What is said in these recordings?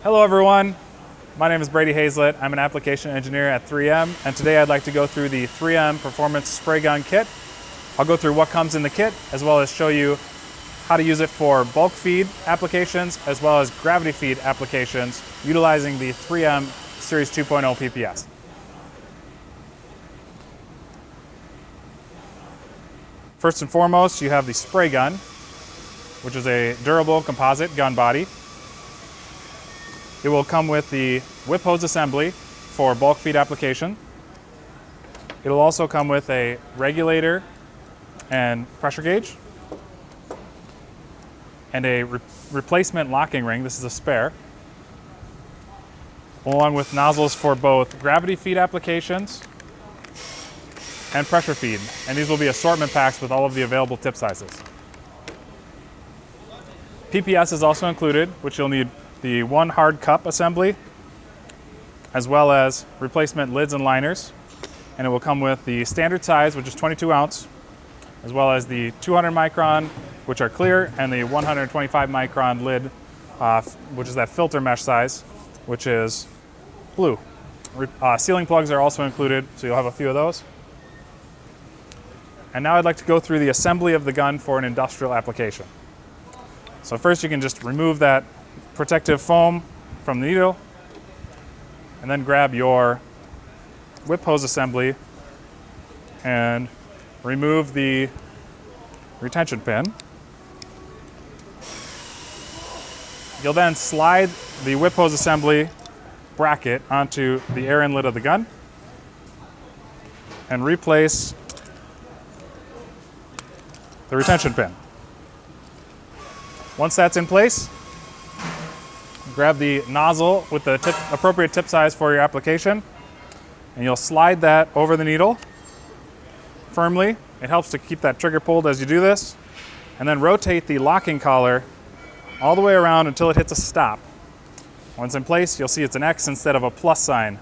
Hello everyone, my name is Brady Hazlett. I'm an application engineer at 3M, and today I'd like to go through the 3M Performance Spray Gun Kit. I'll go through what comes in the kit, as well as show you how to use it for bulk feed applications, as well as gravity feed applications, utilizing the 3M Series 2.0 PPS. First and foremost, you have the spray gun, which is a durable composite gun body. It will come with the whip hose assembly for bulk feed application. It will also come with a regulator and pressure gauge and a replacement locking ring. This is a spare, along with nozzles for both gravity feed applications and pressure feed. And these will be assortment packs with all of the available tip sizes. PPS is also included, which you'll need the one hard cup assembly, as well as replacement lids and liners. And it will come with the standard size, which is 22 ounce, as well as the 200 micron, which are clear, and the 125 micron lid, which is that filter mesh size, which is blue. Sealing plugs are also included, so you'll have a few of those. And now I'd like to go through the assembly of the gun for an industrial application. So first you can just remove that protective foam from the needle, and then grab your whip hose assembly and remove the retention pin. You'll then slide the whip hose assembly bracket onto the air inlet of the gun and replace the retention pin. Once that's in place, grab the nozzle with the appropriate tip size for your application, and you'll slide that over the needle firmly. It helps to keep that trigger pulled as you do this, and then rotate the locking collar all the way around until it hits a stop. Once in place, you'll see it's an X instead of a plus sign.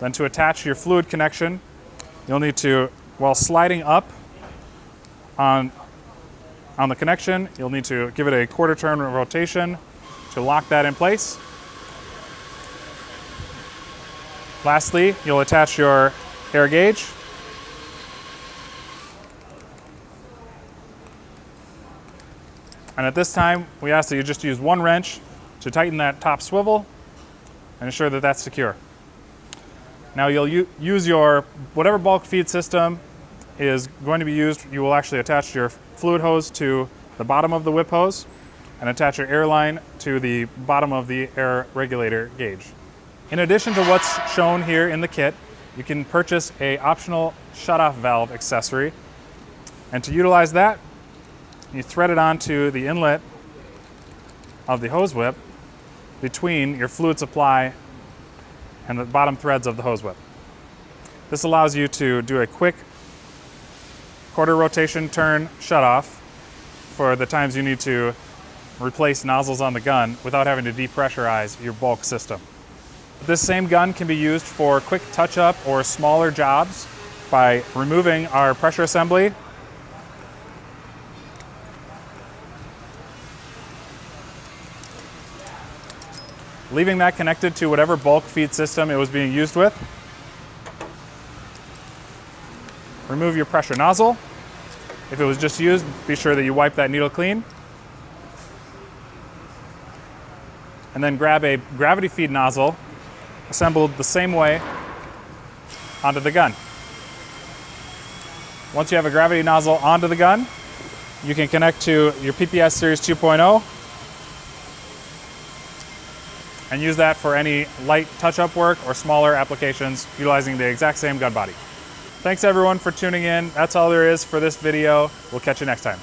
Then to attach your fluid connection, you'll need to, while sliding up on the connection, you'll need to give it a quarter turn rotation to lock that in place. Lastly, you'll attach your air gauge. And at this time, we ask that you just use one wrench to tighten that top swivel and ensure that that's secure. Now you'll use your, whatever bulk feed system is going to be used, you will actually attach your fluid hose to the bottom of the whip hose and attach your air line to the bottom of the air regulator gauge. In addition to what's shown here in the kit, you can purchase an optional shutoff valve accessory. And to utilize that, you thread it onto the inlet of the hose whip between your fluid supply and the bottom threads of the hose whip. This allows you to do a quick quarter rotation turn shutoff for the times you need to replace nozzles on the gun without having to depressurize your bulk system. This same gun can be used for quick touch-up or smaller jobs by removing our pressure assembly, leaving that connected to whatever bulk feed system it was being used with. Remove your pressure nozzle. If it was just used, be sure that you wipe that needle clean. And then grab a gravity feed nozzle, assembled the same way, onto the gun. Once you have a gravity nozzle onto the gun, you can connect to your PPS Series 2.0 and use that for any light touch-up work or smaller applications utilizing the exact same gun body. Thanks everyone for tuning in. That's all there is for this video. We'll catch you next time.